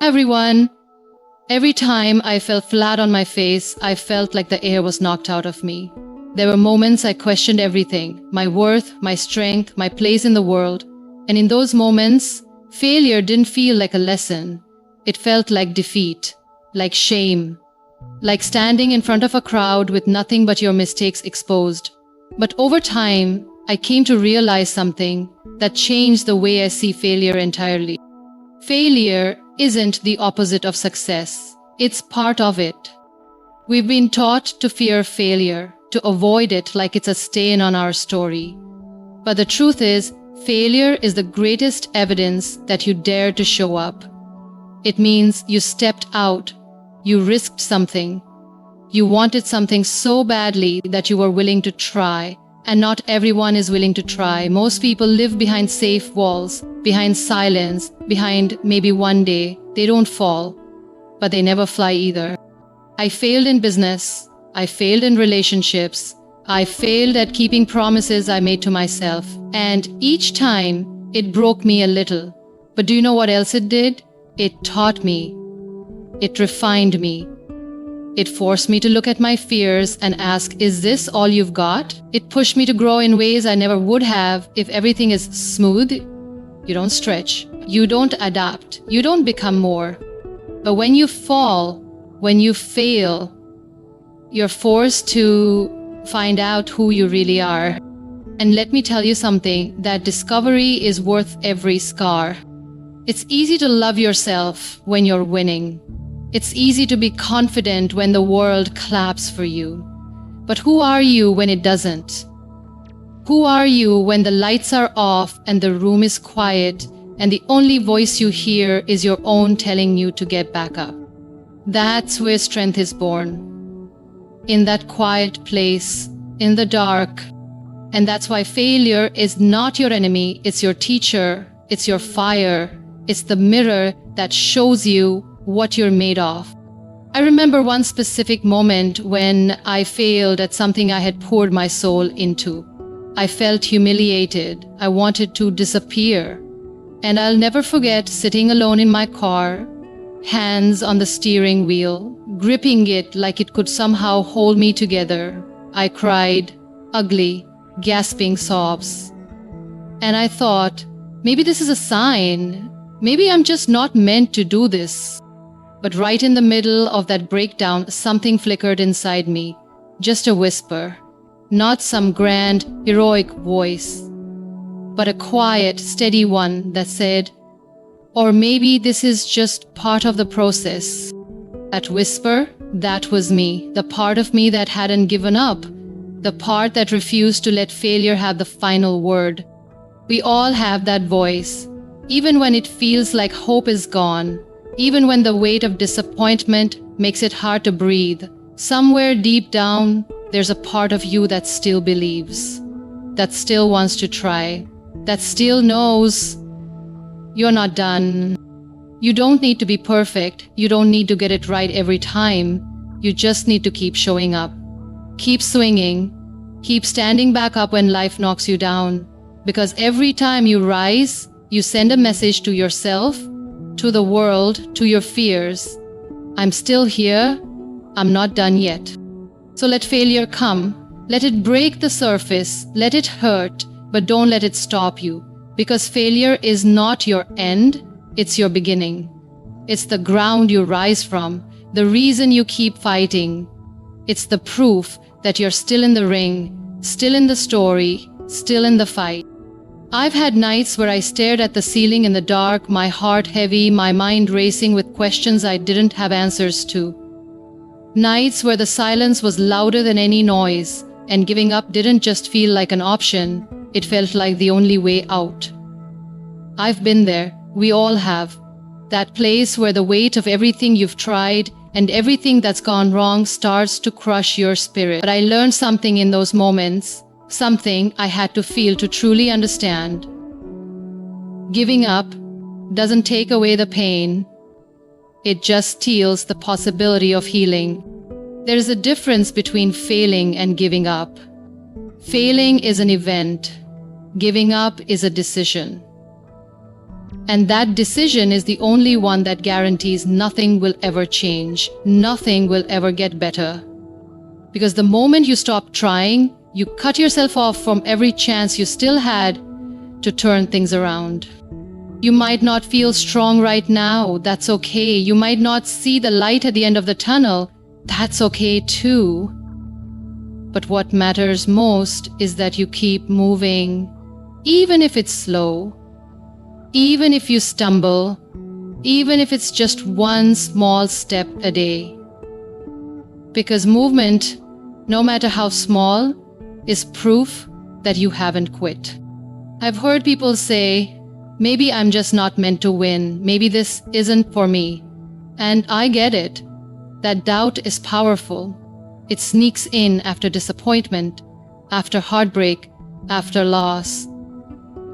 Everyone, every time I fell flat on my face, I felt like the air was knocked out of me. There were moments I questioned everything, my worth, my strength, my place in the world. And in those moments, failure didn't feel like a lesson. It felt like defeat, like shame, like standing in front of a crowd with nothing but your mistakes exposed. But over time, I came to realize something that changed the way I see failure entirely. Failure isn't the opposite of success. It's part of it. We've been taught to fear failure, to avoid it like it's a stain on our story. But the truth is, failure is the greatest evidence that you dared to show up. It means you stepped out, you risked something. You wanted something so badly that you were willing to try. And not everyone is willing to try. Most people live behind safe walls, behind silence, behind maybe one day. They don't fall, but they never fly either. I failed in business. I failed in relationships. I failed at keeping promises I made to myself. And each time, it broke me a little. But do you know what else it did? It taught me. It refined me. It forced me to look at my fears and ask, is this all you've got? It pushed me to grow in ways I never would have if everything is smooth. You don't stretch. You don't adapt. You don't become more. But when you fall, when you fail, you're forced to find out who you really are. And let me tell you something, that discovery is worth every scar. It's easy to love yourself when you're winning. It's easy to be confident when the world claps for you. But who are you when it doesn't? Who are you when the lights are off and the room is quiet and the only voice you hear is your own telling you to get back up? That's where strength is born. In that quiet place, in the dark. And that's why failure is not your enemy, it's your teacher, it's your fire, it's the mirror that shows you what you're made of. I remember one specific moment when I failed at something I had poured my soul into. I felt humiliated. I wanted to disappear. And I'll never forget sitting alone in my car, hands on the steering wheel, gripping it like it could somehow hold me together. I cried, ugly, gasping sobs. And I thought, maybe this is a sign. Maybe I'm just not meant to do this. But right in the middle of that breakdown, something flickered inside me. Just a whisper. Not some grand, heroic voice, but a quiet, steady one that said, or maybe this is just part of the process. That whisper, that was me, the part of me that hadn't given up, the part that refused to let failure have the final word. We all have that voice, even when it feels like hope is gone. Even when the weight of disappointment makes it hard to breathe, somewhere deep down, there's a part of you that still believes, that still wants to try, that still knows you're not done. You don't need to be perfect. You don't need to get it right every time. You just need to keep showing up. Keep swinging. Keep standing back up when life knocks you down. Because every time you rise, you send a message to yourself, to the world, to your fears. I'm still here. I'm not done yet. So let failure come. Let it break the surface. Let it hurt, but don't let it stop you. Because failure is not your end, it's your beginning. It's the ground you rise from, the reason you keep fighting. It's the proof that you're still in the ring, still in the story, still in the fight. I've had nights where I stared at the ceiling in the dark, my heart heavy, my mind racing with questions I didn't have answers to. Nights where the silence was louder than any noise, and giving up didn't just feel like an option, it felt like the only way out. I've been there, we all have. That place where the weight of everything you've tried and everything that's gone wrong starts to crush your spirit. But I learned something in those moments. Something I had to feel to truly understand. Giving up doesn't take away the pain. It just steals the possibility of healing. There is a difference between failing and giving up. Failing is an event. Giving up is a decision. And that decision is the only one that guarantees nothing will ever change, nothing will ever get better. Because the moment you stop trying, you cut yourself off from every chance you still had to turn things around. You might not feel strong right now, that's okay. You might not see the light at the end of the tunnel, that's okay too. But what matters most is that you keep moving, even if it's slow, even if you stumble, even if it's just one small step a day. Because movement, no matter how small, is proof that you haven't quit. I've heard people say, maybe I'm just not meant to win, maybe this isn't for me. And I get it. That doubt is powerful. It sneaks in after disappointment, after heartbreak, after loss.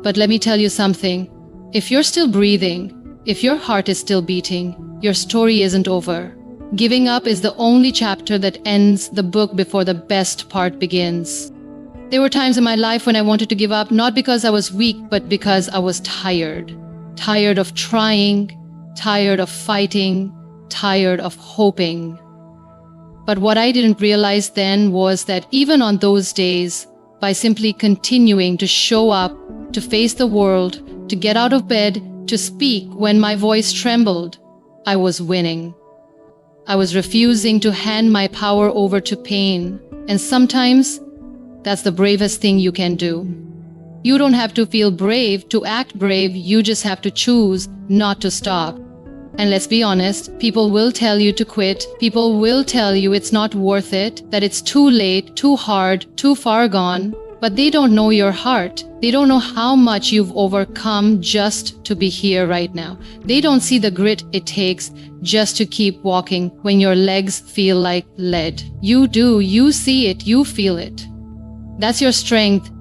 But let me tell you something. If you're still breathing, if your heart is still beating, your story isn't over. Giving up is the only chapter that ends the book before the best part begins. There were times in my life when I wanted to give up, not because I was weak, but because I was tired. Tired of trying, tired of fighting, tired of hoping. But what I didn't realize then was that even on those days, by simply continuing to show up, to face the world, to get out of bed, to speak when my voice trembled, I was winning. I was refusing to hand my power over to pain. And sometimes, that's the bravest thing you can do. You don't have to feel brave to act brave, you just have to choose not to stop. And let's be honest, people will tell you to quit, people will tell you it's not worth it, that it's too late, too hard, too far gone. But they don't know your heart. They don't know how much you've overcome just to be here right now. They don't see the grit it takes just to keep walking when your legs feel like lead. You do, you see it, you feel it. That's your strength.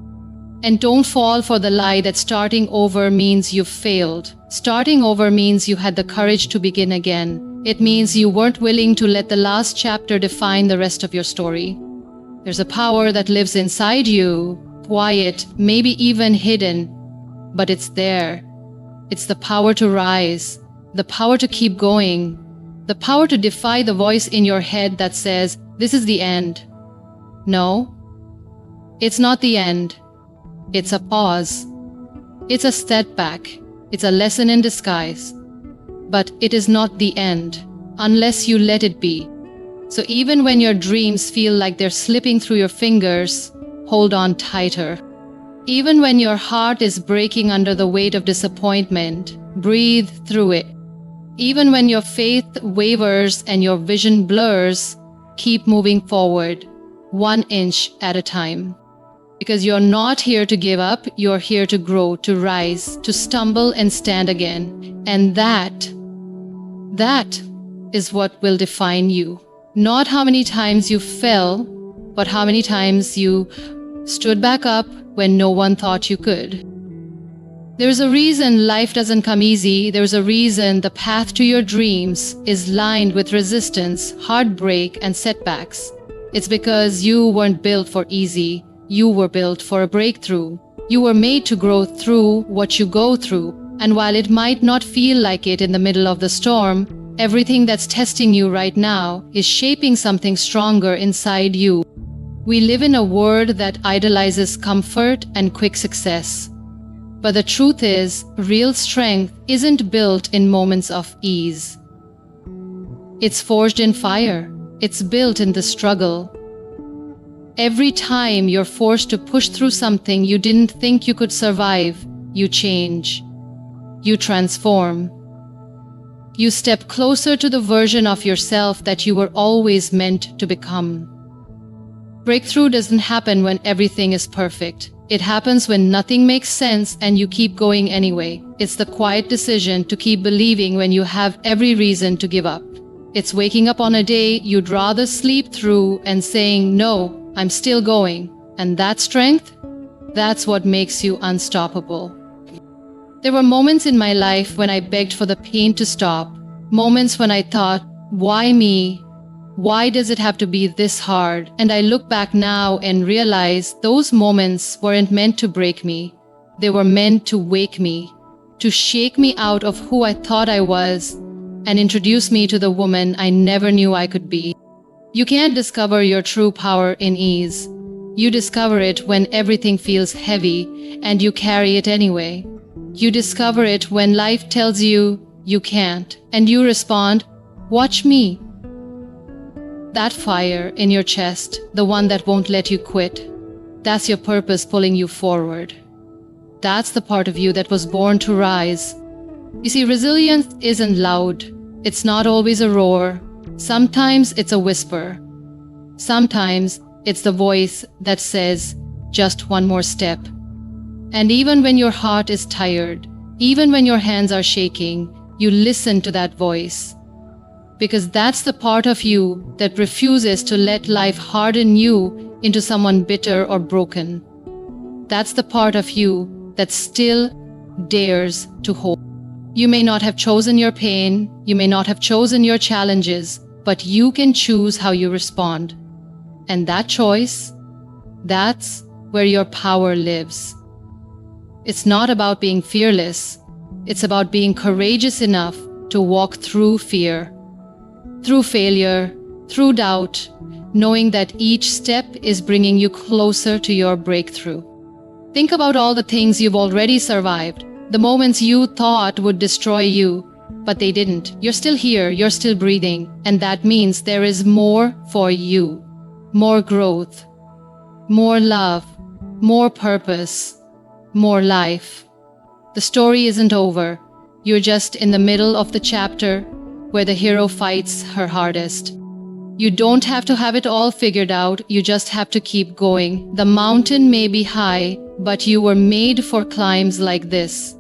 And don't fall for the lie that starting over means you've failed. Starting over means you had the courage to begin again. It means you weren't willing to let the last chapter define the rest of your story. There's a power that lives inside you, quiet, maybe even hidden, but it's there. It's the power to rise, the power to keep going, the power to defy the voice in your head that says, this is the end. No, it's not the end. It's a pause. It's a setback. It's a lesson in disguise. But it is not the end, unless you let it be. So even when your dreams feel like they're slipping through your fingers, hold on tighter. Even when your heart is breaking under the weight of disappointment, breathe through it. Even when your faith wavers and your vision blurs, keep moving forward, 1 inch at a time. Because you're not here to give up, you're here to grow, to rise, to stumble and stand again. And that is what will define you. Not how many times you fell, but how many times you stood back up when no one thought you could. There's a reason life doesn't come easy. There's a reason the path to your dreams is lined with resistance, heartbreak, and setbacks. It's because you weren't built for easy. You were built for a breakthrough. You were made to grow through what you go through. And while it might not feel like it in the middle of the storm, everything that's testing you right now is shaping something stronger inside you. We live in a world that idolizes comfort and quick success. But the truth is, real strength isn't built in moments of ease. It's forged in fire. It's built in the struggle. Every time you're forced to push through something you didn't think you could survive, you change. You transform. You step closer to the version of yourself that you were always meant to become. Breakthrough doesn't happen when everything is perfect. It happens when nothing makes sense and you keep going anyway. It's the quiet decision to keep believing when you have every reason to give up. It's waking up on a day you'd rather sleep through and saying, no, I'm still going. And that strength, that's what makes you unstoppable. There were moments in my life when I begged for the pain to stop. Moments when I thought, why me? Why does it have to be this hard? And I look back now and realize those moments weren't meant to break me. They were meant to wake me. to shake me out of who I thought I was and introduce me to the woman I never knew I could be. You can't discover your true power in ease. You discover it when everything feels heavy and you carry it anyway. You discover it when life tells you you can't, and you respond, "Watch me." That fire in your chest, the one that won't let you quit, that's your purpose pulling you forward. That's the part of you that was born to rise. You see, resilience isn't loud. It's not always a roar. Sometimes it's a whisper. Sometimes it's the voice that says, "Just one more step." And even when your heart is tired, even when your hands are shaking, you listen to that voice. Because that's the part of you that refuses to let life harden you into someone bitter or broken. That's the part of you that still dares to hope. You may not have chosen your pain, you may not have chosen your challenges, but you can choose how you respond. And that choice, that's where your power lives. It's not about being fearless. It's about being courageous enough to walk through fear, through failure, through doubt, knowing that each step is bringing you closer to your breakthrough. Think about all the things you've already survived, the moments you thought would destroy you, but they didn't. You're still here, you're still breathing, and that means there is more for you. More growth, more love, more purpose, more life. The story isn't over. You're just in the middle of the chapter where the hero fights her hardest. You don't have to have it all figured out, you just have to keep going. The mountain may be high, but you were made for climbs like this.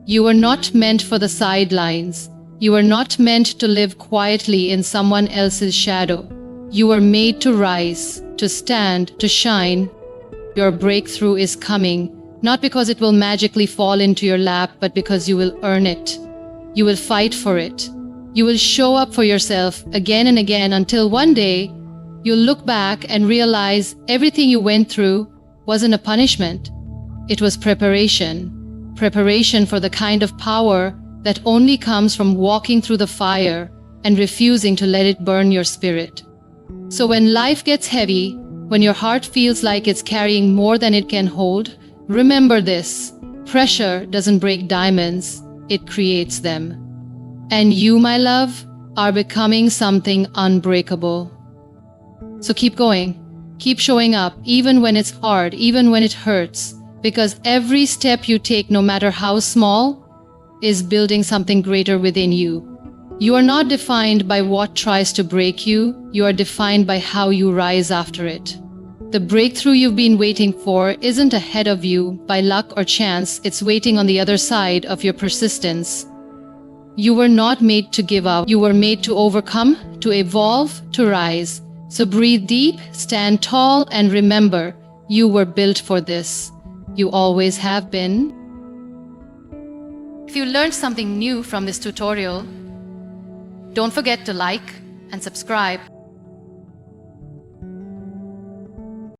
You were not meant for the sidelines. You were not meant to live quietly in someone else's shadow. You were made to rise, to stand, to shine. Your breakthrough is coming, not because it will magically fall into your lap, but because you will earn it. You will fight for it. You will show up for yourself again and again until one day you'll look back and realize everything you went through wasn't a punishment. It was preparation. Preparation for the kind of power that only comes from walking through the fire and refusing to let it burn your spirit. So when life gets heavy, when your heart feels like it's carrying more than it can hold, remember this: pressure doesn't break diamonds, it creates them. And you, my love, are becoming something unbreakable. So keep going, keep showing up, even when it's hard, even when it hurts, because every step you take, no matter how small, is building something greater within you. You are not defined by what tries to break you, you are defined by how you rise after it. The breakthrough you've been waiting for isn't ahead of you by luck or chance, it's waiting on the other side of your persistence. You were not made to give up, you were made to overcome, to evolve, to rise. So breathe deep, stand tall, and remember, you were built for this. You always have been. If you learned something new from this tutorial, don't forget to like and subscribe.